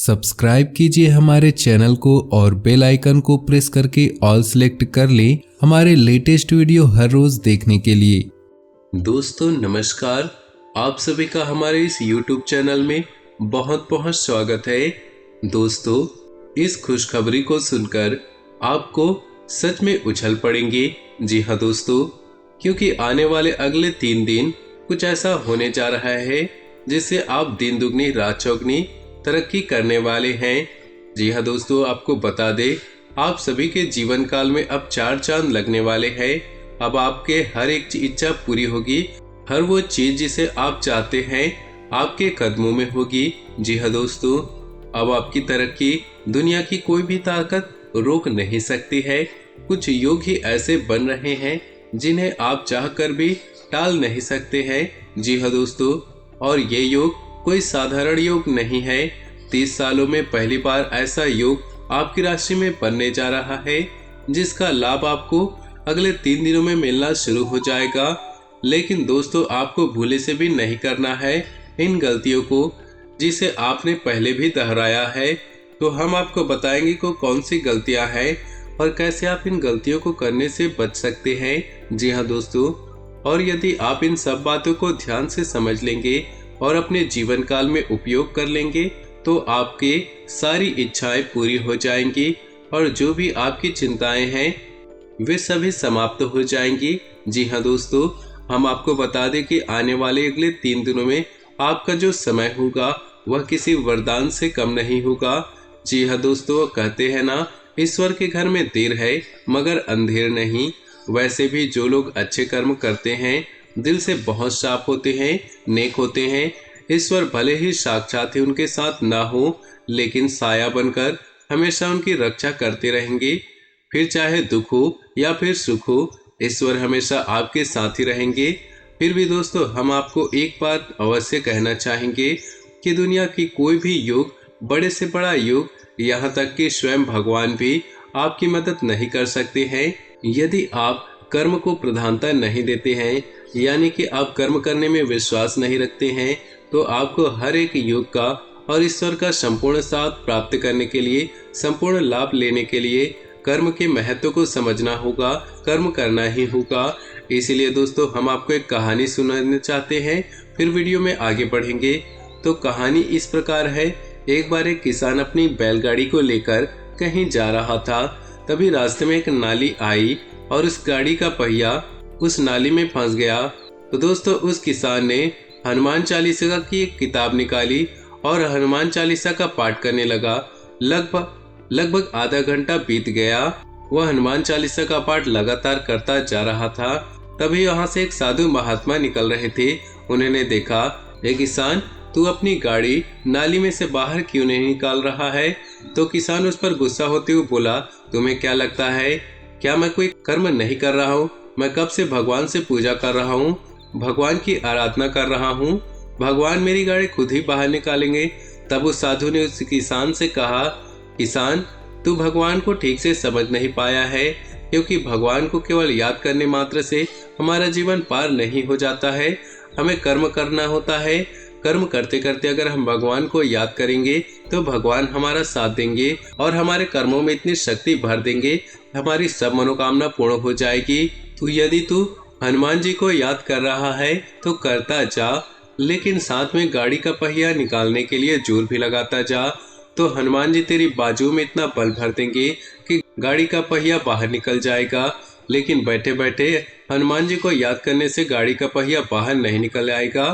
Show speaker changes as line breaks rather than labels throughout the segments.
Subscribe कीजिए हमारे channel को और बेल आइकन को प्रेस करके ऑल सेलेक्ट कर लें हमारे लेटेस्ट वीडियो हर रोज देखने के लिए।
दोस्तों नमस्कार, आप सभी का हमारे इस YouTube चैनल में बहुत बहुत स्वागत है। दोस्तों, इस खुशखबरी को सुनकर आपको सच में उछल पड़ेंगे। जी हाँ दोस्तों, क्योंकि आने वाले अगले 3 दिन कुछ ऐसा होने जा रहा है जिससे आप दिन दुगनी रात चौगनी तरक्की करने वाले हैं। जी हाँ दोस्तों, आपको बता दे, आप सभी के जीवन काल में अब 4 चांद लगने वाले हैं। अब आपके हर एक इच्छा पूरी होगी। हर वो चीज जिसे आप चाहते हैं आपके कदमों में होगी। जी हाँ दोस्तों, अब आपकी तरक्की दुनिया की कोई भी ताकत रोक नहीं सकती है। कुछ योग ही ऐसे बन रहे हैं जिन्हें आप चाहकर भी टाल नहीं सकते हैं। जी हाँ दोस्तों, और ये योग कोई साधारण योग नहीं है। 30 सालों में पहली बार ऐसा योग आपकी राशि में बनने जा रहा है जिसका लाभ आपको अगले 3 दिनों में मिलना शुरू हो जाएगा। लेकिन दोस्तों, आपको भूले से भी नहीं करना है इन गलतियों को जिसे आपने पहले भी दोहराया है। तो हम आपको बताएंगे कि कौन सी गलतियां हैं और कैसे आप इन गलतियों को करने से बच सकते हैं। जी हाँ दोस्तों, और यदि आप इन सब बातों को ध्यान से समझ लेंगे और अपने जीवन काल में उपयोग कर लेंगे तो आपके सारी इच्छाएं पूरी हो जाएंगी और जो भी आपकी चिंताएं हैं वे सभी समाप्त हो जाएंगी। जी हाँ दोस्तों, हम आपको बता दें कि आने वाले अगले 3 दिनों में आपका जो समय होगा वह किसी वरदान से कम नहीं होगा। जी हाँ दोस्तों, कहते हैं ना, ईश्वर के घर में देर है मगर अंधेर नहीं। वैसे भी जो लोग अच्छे कर्म करते हैं दिल से बहुत साफ होते हैं, नेक होते हैं। ईश्वर भले ही साक्षात ही उनके साथ ना हो लेकिन साया बनकर हमेशा उनकी रक्षा करते रहेंगे। फिर चाहे दुख हो या फिर सुख हो, ईश्वर हमेशा आपके साथ ही रहेंगे। फिर भी दोस्तों, हम आपको एक बात अवश्य कहना चाहेंगे कि दुनिया की कोई भी योग, बड़े से बड़ा योग, यहाँ तक कि स्वयं भगवान भी आपकी मदद नहीं कर सकते हैं यदि आप कर्म को प्रधानता नहीं देते हैं, यानी कि आप कर्म करने में विश्वास नहीं रखते हैं। तो आपको हर एक योग का और ईश्वर का संपूर्ण साथ प्राप्त करने के लिए, संपूर्ण लाभ लेने के लिए कर्म के महत्व को समझना होगा, कर्म करना ही होगा। इसीलिए दोस्तों, हम आपको एक कहानी सुनाना चाहते हैं, फिर वीडियो में आगे बढ़ेंगे। तो कहानी इस प्रकार है। एक बार एक किसान अपनी बैलगाड़ी को लेकर कहीं जा रहा था। तभी रास्ते में एक नाली आई और उस गाड़ी का पहिया उस नाली में फंस गया। तो दोस्तों, उस किसान ने हनुमान चालीसा की एक किताब निकाली और हनुमान चालीसा का पाठ करने लगा। लगभग आधा घंटा बीत गया। वह हनुमान चालीसा का पाठ लगातार करता जा रहा था। तभी वहां से एक साधु महात्मा निकल रहे थे। उन्होंने देखा, हे किसान, तू अपनी गाड़ी नाली में से बाहर क्यों नहीं निकाल रहा है? तो किसान उस पर गुस्सा होते हुए बोला, तुम्हें क्या लगता है, क्या मैं कोई कर्म नहीं कर रहा हूँ? मैं कब से भगवान से पूजा कर रहा हूँ, भगवान की आराधना कर रहा हूँ। भगवान मेरी गाड़ी खुद ही बाहर निकालेंगे। तब उस साधु ने उस किसान से कहा, किसान, तू भगवान को ठीक से समझ नहीं पाया है, क्योंकि भगवान को केवल याद करने मात्र से हमारा जीवन पार नहीं हो जाता है। हमें कर्म करना होता है। कर्म करते करते अगर हम भगवान को याद करेंगे तो भगवान हमारा साथ देंगे और हमारे कर्मों में इतनी शक्ति भर देंगे, हमारी सब मनोकामना पूर्ण हो जाएगी। तो यदि तू हनुमान जी को याद कर रहा है तो करता जा, लेकिन साथ में गाड़ी का पहिया निकालने के लिए जोर भी लगाता जा। तो हनुमान जी तेरी बाजू में इतना बल भर देंगे कि गाड़ी का पहिया बाहर निकल जाएगा। लेकिन बैठे बैठे हनुमान जी को याद करने से गाड़ी का पहिया बाहर नहीं निकल आएगा।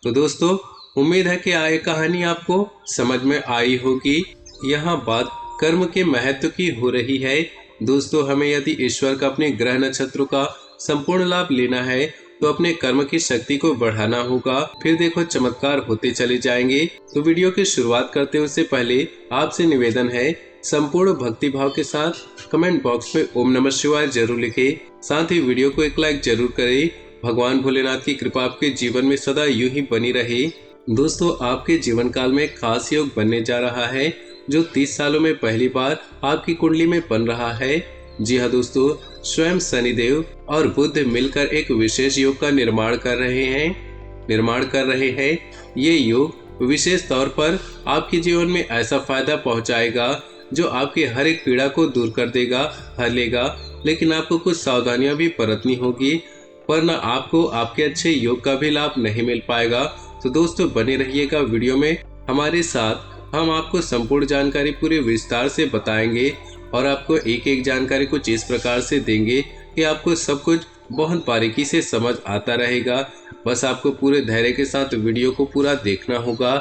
तो दोस्तों, उम्मीद है कि यह कहानी आपको समझ में आई होगी। यहाँ बात कर्म के महत्व की हो रही है। दोस्तों, हमें यदि ईश्वर का अपने ग्रह नक्षत्रों का संपूर्ण लाभ लेना है तो अपने कर्म की शक्ति को बढ़ाना होगा। फिर देखो, चमत्कार होते चले जाएंगे। तो वीडियो की शुरुआत करते हैं उससे पहले आपसे निवेदन है, संपूर्ण भक्ति भाव के साथ कमेंट बॉक्स में ओम नमः शिवाय जरूर लिखें। साथ ही वीडियो को एक लाइक जरूर करें। भगवान भोलेनाथ की कृपा आपके जीवन में सदा यूं ही बनी रहे। दोस्तों, आपके जीवन काल में खास योग बनने जा रहा है जो 30 सालों में पहली बार आपकी कुंडली में बन रहा है। जी हाँ दोस्तों, स्वयं शनिदेव और बुध मिलकर एक विशेष योग का निर्माण कर रहे हैं। ये योग विशेष तौर पर आपके जीवन में ऐसा फायदा पहुंचाएगा जो आपकी हर एक पीड़ा को दूर कर देगा, हर लेगा। लेकिन आपको कुछ सावधानियां भी बरतनी होगी, वरना आपको आपके अच्छे योग का भी लाभ नहीं मिल पाएगा। तो दोस्तों बने रहिएगा वीडियो में हमारे साथ। हम आपको संपूर्ण जानकारी पूरे विस्तार से बताएंगे और आपको एक एक जानकारी कुछ इस प्रकार से देंगे कि आपको सब कुछ बहुत बारीकी से समझ आता रहेगा। बस आपको पूरे धैर्य के साथ वीडियो को पूरा देखना होगा।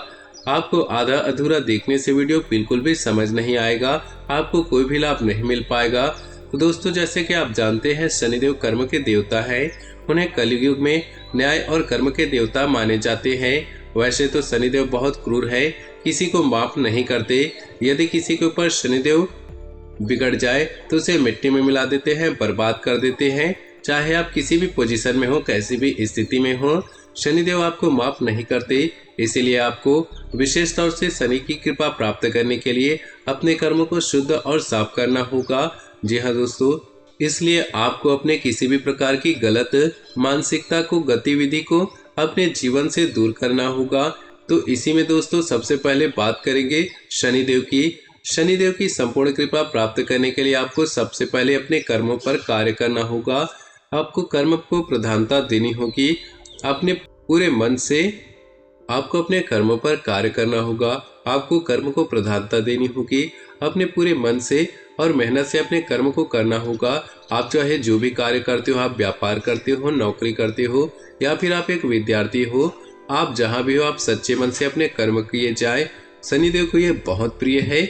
आपको आधा अधूरा देखने से वीडियो बिल्कुल भी समझ नहीं आएगा, आपको कोई भी लाभ नहीं मिल पाएगा। तो दोस्तों जैसे कि आप जानते हैं शनिदेव कर्म के देवता है, उन्हें कलयुग में न्याय और कर्म के देवता माने जाते हैं। वैसे तो शनिदेव बहुत क्रूर है, किसी को माफ नहीं करते। यदि किसी के ऊपर शनिदेव बिगड़ जाए तो उसे मिट्टी में मिला देते हैं, बर्बाद कर देते हैं। चाहे आप किसी भी पोजीशन में हो, कैसी भी स्थिति में हो, शनिदेव आपको माफ नहीं करते। इसीलिए आपको विशेष तौर से शनि की कृपा प्राप्त करने के लिए अपने कर्मों को शुद्ध और साफ करना होगा। जी हाँ दोस्तों, इसलिए आपको अपने किसी भी प्रकार की गलत मानसिकता को, गतिविधि को अपने जीवन से दूर करना होगा। तो इसी में दोस्तों सबसे पहले बात करेंगे शनिदेव की। शनिदेव की संपूर्ण कृपा प्राप्त करने के लिए आपको सबसे पहले अपने कर्मों पर कार्य करना होगा। आपको कर्म को प्रधानता देनी होगी। अपने पूरे मन से आपको अपने कर्मों पर कार्य करना होगा। आपको कर्म को प्रधानता देनी होगी, अपने पूरे मन से और मेहनत से अपने कर्म को करना होगा। आप चाहे जो भी कार्य करते हो, आप व्यापार करते हो, नौकरी करते हो या फिर आप एक विद्यार्थी हो, आप जहाँ भी हो, आप सच्चे मन से अपने कर्म किए जाए। शनिदेव को ये बहुत प्रिय है।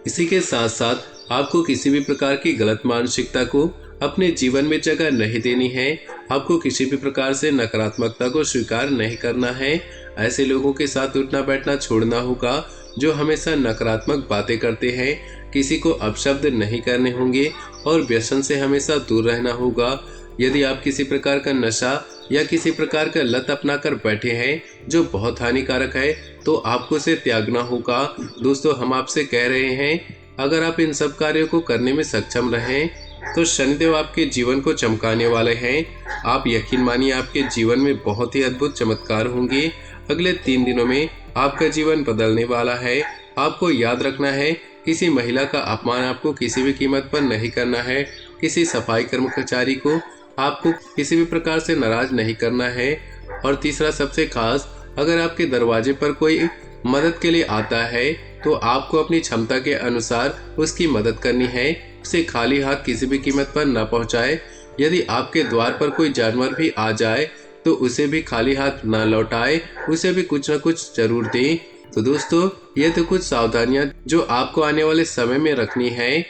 इसी के साथ साथ आपको किसी भी प्रकार की गलत मानसिकता को अपने जीवन में जगह नहीं देनी है। आपको किसी भी प्रकार से नकारात्मकता को स्वीकार नहीं करना है। ऐसे लोगों के साथ उठना बैठना छोड़ना होगा जो हमेशा नकारात्मक बातें करते हैं। किसी को अपशब्द नहीं करने होंगे और व्यसन से हमेशा दूर रहना होगा। यदि आप किसी प्रकार का नशा या किसी प्रकार का लत अपना कर बैठे हैं जो बहुत हानिकारक है, तो आपको उसे त्यागना होगा। दोस्तों हम आपसे कह रहे हैं, अगर आप इन सब कार्यों को करने में सक्षम रहें तो शनिदेव आपके जीवन को चमकाने वाले हैं। आप यकीन मानिए आपके जीवन में बहुत ही अद्भुत चमत्कार होंगे। अगले 3 दिनों में आपका जीवन बदलने वाला है। आपको याद रखना है, किसी महिला का अपमान आपको किसी भी कीमत पर नहीं करना है। किसी सफाई कर्मचारी को आपको किसी भी प्रकार से नाराज नहीं करना है। और तीसरा सबसे खास, अगर आपके दरवाजे पर कोई मदद के लिए आता है तो आपको अपनी क्षमता के अनुसार उसकी मदद करनी है। उसे खाली हाथ किसी भी कीमत पर न पहुंचाए। यदि आपके द्वार पर कोई जानवर भी आ जाए तो उसे भी खाली हाथ न लौटाए, उसे भी कुछ न कुछ जरूर दें। तो दोस्तों ये तो कुछ सावधानियां जो आपको आने वाले समय में रखनी है।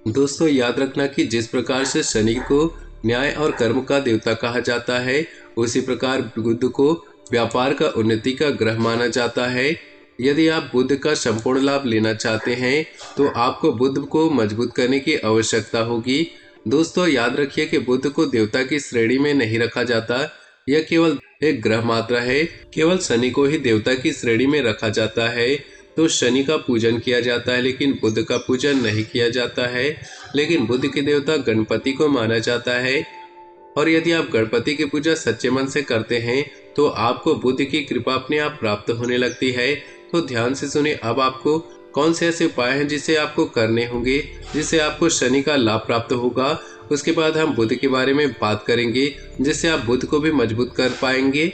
दोस्तों याद रखना कि जिस प्रकार से शनि को न्याय और कर्म का देवता कहा जाता है, उसी प्रकार बुध को व्यापार का, उन्नति का ग्रह माना जाता है। यदि आप बुध का संपूर्ण लाभ लेना चाहते हैं तो आपको बुध को मजबूत करने की आवश्यकता होगी। दोस्तों याद रखिए कि बुध को देवता की श्रेणी में नहीं रखा जाता, यह केवल एक ग्रह मात्र है। केवल शनि को ही देवता की श्रेणी में रखा जाता है। तो शनि का पूजन किया जाता है लेकिन बुध का पूजन नहीं किया जाता है। लेकिन बुध के देवता गणपति को माना जाता है। और यदि आप गणपति की पूजा सच्चे मन से करते हैं तो आपको बुध की कृपा अपने आप प्राप्त होने लगती है। तो ध्यान से सुने, अब आपको कौन से ऐसे उपाय हैं जिसे आपको करने होंगे, जिससे आपको शनि का लाभ प्राप्त होगा। उसके बाद हम बुध के बारे में बात करेंगे, जिससे आप बुध को भी मजबूत कर पाएंगे।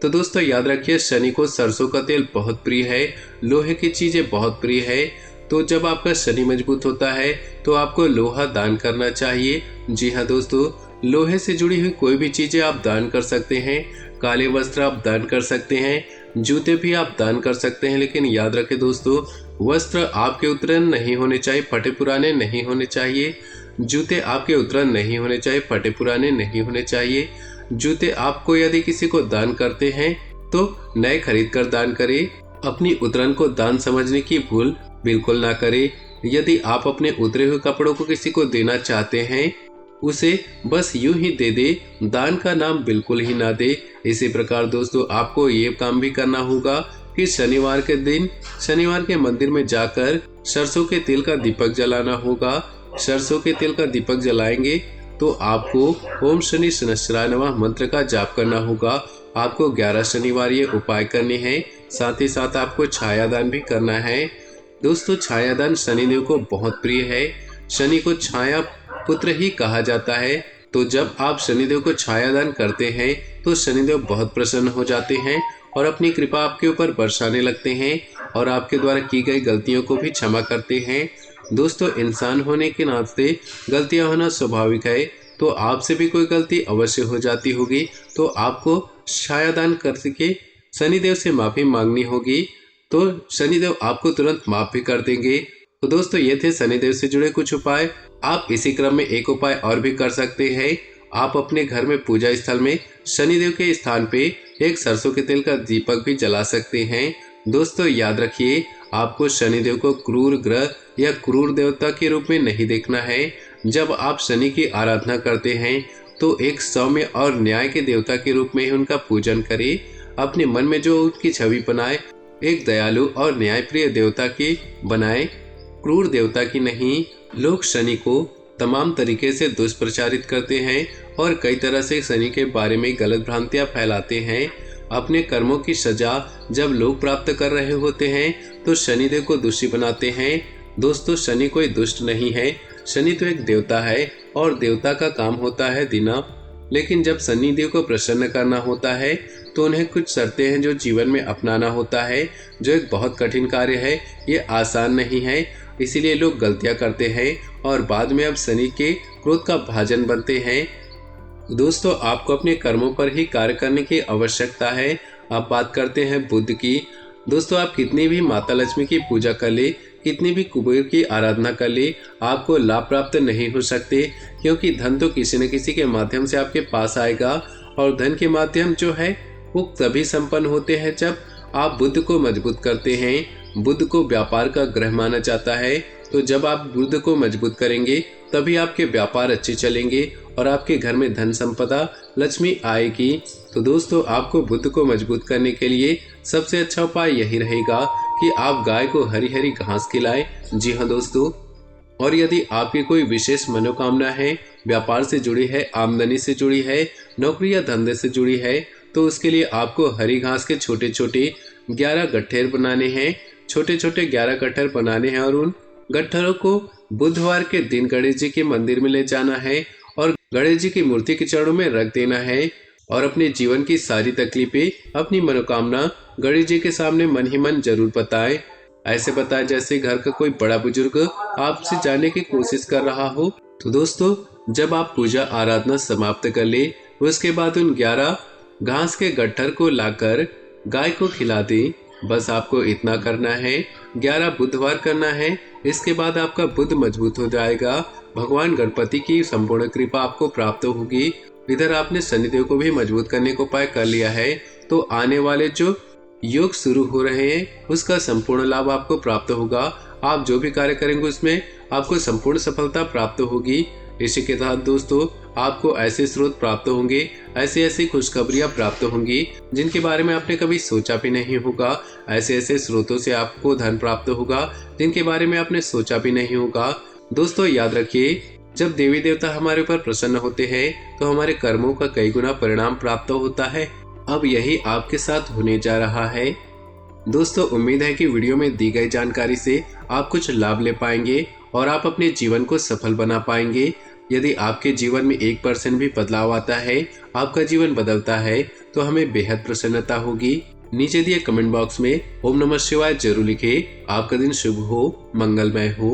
तो दोस्तों याद रखिए, शनि को सरसों का तेल बहुत प्रिय है, लोहे की चीजें बहुत प्रिय है। तो जब आपका शनि मजबूत होता है तो आपको लोहा दान करना चाहिए। जी हाँ दोस्तों, लोहे से जुड़ी हुई कोई भी चीजें आप दान कर सकते हैं। काले वस्त्र आप दान कर सकते हैं, जूते भी आप दान कर सकते हैं। लेकिन याद रखें दोस्तों, वस्त्र आपके उत्तरन नहीं होने चाहिए, फटे पुराने नहीं होने चाहिए। जूते आपके उत्तरन नहीं होने चाहिए, फटे पुराने नहीं होने चाहिए। जूते आपको यदि किसी को दान करते हैं तो नए खरीद कर दान करें। अपनी उतरन को दान समझने की भूल बिल्कुल ना करें। यदि आप अपने उतरे हुए कपड़ों को किसी को देना चाहते हैं, उसे बस यूं ही दे दे, दान का नाम बिल्कुल ही ना दे। इसी प्रकार दोस्तों आपको ये काम भी करना होगा कि शनिवार के दिन शनिवार के मंदिर में जाकर सरसों के तेल का दीपक जलाना होगा। सरसों के तेल का दीपक जलाएंगे तो आपको ओम शनि शनिश्चराय नमः मंत्र का जाप करना होगा। आपको 11 शनिवार ये उपाय करने हैं। साथ ही साथ आपको छायादान भी करना है। दोस्तों, छायादान शनिदेव को बहुत प्रिय है। शनि को छाया पुत्र ही कहा जाता है। तो जब आप शनिदेव को छायादान करते हैं तो शनिदेव बहुत प्रसन्न हो जाते हैं और अपनी कृपा आपके ऊपर बरसाने लगते हैं और आपके द्वारा की गई गलतियों को भी क्षमा करते हैं। दोस्तों, इंसान होने के नाते गलतियां होना स्वाभाविक है। तो आपसे भी कोई गलती अवश्य हो जाती होगी, तो आपको छायादान करके शनिदेव से माफी मांगनी होगी। तो शनिदेव आपको तुरंत माफ भी कर देंगे। तो दोस्तों, ये थे शनिदेव से जुड़े कुछ उपाय। आप इसी क्रम में एक उपाय और भी कर सकते हैं। आप अपने घर में पूजा स्थल में शनिदेव के स्थान पे एक सरसों के तेल का दीपक भी जला सकते हैं। दोस्तों, याद रखिए, आपको शनिदेव को क्रूर ग्रह या क्रूर देवता के रूप में नहीं देखना है। जब आप शनि की आराधना करते हैं तो एक सौम्य और न्याय के देवता के रूप में ही उनका पूजन करें। अपने मन में जो उनकी छवि बनाए, एक दयालु और न्यायप्रिय देवता की बनाए, क्रूर देवता की नहीं। लोग शनि को तमाम तरीके से दुष्प्रचारित करते हैं और कई तरह से शनि के बारे में गलत भ्रांतियां फैलाते हैं। अपने कर्मों की सजा जब लोग प्राप्त कर रहे होते हैं तो शनिदेव को दोषी बनाते हैं। दोस्तों, शनि कोई दुष्ट नहीं है। शनि तो एक देवता है और देवता का काम होता है देना। लेकिन जब शनिदेव को प्रसन्न करना होता है तो उन्हें कुछ शर्तें हैं जो जीवन में अपनाना होता है, जो एक बहुत कठिन कार्य है। ये आसान नहीं है, इसीलिए लोग गलतियां करते हैं और बाद में अब शनि के क्रोध का भाजन बनते हैं। दोस्तों, आपको अपने कर्मों पर ही कार्य करने की आवश्यकता है। अब बात करते हैं बुध की। दोस्तों, आप कितनी भी माता लक्ष्मी की पूजा कर ले, कितनी भी कुबेर की आराधना कर ले, आपको लाभ प्राप्त नहीं हो सकते, क्योंकि धन तो किसी न किसी के माध्यम से आपके पास आएगा। और धन के माध्यम जो है वो तभी संपन्न होते हैं जब आप बुध को मजबूत करते हैं। बुध को व्यापार का ग्रह माना जाता है। तो जब आप बुध को मजबूत करेंगे तभी आपके व्यापार अच्छे चलेंगे और आपके घर में धन संपदा लक्ष्मी आएगी। तो दोस्तों, आपको बुध को मजबूत करने के लिए सबसे अच्छा उपाय यही रहेगा कि आप गाय को हरी हरी घास खिलाएं। जी हाँ दोस्तों, और यदि आपकी कोई विशेष मनोकामना है, व्यापार से जुड़ी है, आमदनी से जुड़ी है, नौकरी या धंधे से जुड़ी है, तो उसके लिए आपको हरी घास के छोटे छोटे 11 गट्ठर बनाने हैं। छोटे छोटे 11 गट्ठर बनाने हैं और उन गट्ठरों को बुधवार के दिन गणेश जी के मंदिर में ले जाना है और गणेश जी की मूर्ति के चरणों में रख देना है और अपने जीवन की सारी तकलीफें, अपनी मनोकामना गणेश जी के सामने मन ही मन जरूर बताएं। ऐसे बताएं जैसे घर का कोई बड़ा बुजुर्ग आपसे जानने की कोशिश कर रहा हो। तो दोस्तों, जब आप पूजा आराधना समाप्त कर ले, उसके बाद उन 11 घास के गट्ठर को लाकर गाय को खिला दें। बस आपको इतना करना है। 11 बुधवार करना है। इसके बाद आपका बुध मजबूत हो जाएगा। भगवान गणपति की संपूर्ण कृपा आपको प्राप्त होगी। इधर आपने शनिदेव को भी मजबूत करने को उपाय कर लिया है, तो आने वाले जो योग शुरू हो रहे हैं उसका संपूर्ण लाभ आपको प्राप्त होगा। आप जो भी कार्य करेंगे उसमें आपको संपूर्ण सफलता प्राप्त होगी। इसी के साथ दोस्तों, आपको ऐसे स्रोत प्राप्त होंगे, ऐसी खुशखबरियां प्राप्त होंगी जिनके बारे में आपने कभी सोचा भी नहीं होगा। ऐसे स्रोतों से आपको धन प्राप्त होगा जिनके बारे में आपने सोचा भी नहीं होगा। दोस्तों, याद रखिए, जब देवी देवता हमारे ऊपर प्रसन्न होते हैं तो हमारे कर्मों का कई गुना परिणाम प्राप्त होता है। अब यही आपके साथ होने जा रहा है। दोस्तों, उम्मीद है कि वीडियो में दी गई जानकारी से आप कुछ लाभ ले पाएंगे और आप अपने जीवन को सफल बना पाएंगे। यदि आपके जीवन में 1% भी बदलाव आता है, आपका जीवन बदलता है, तो हमें बेहद प्रसन्नता होगी। नीचे दिए कमेंट बॉक्स में ओम नमः शिवाय जरूर लिखें। आपका दिन शुभ हो, मंगलमय हो।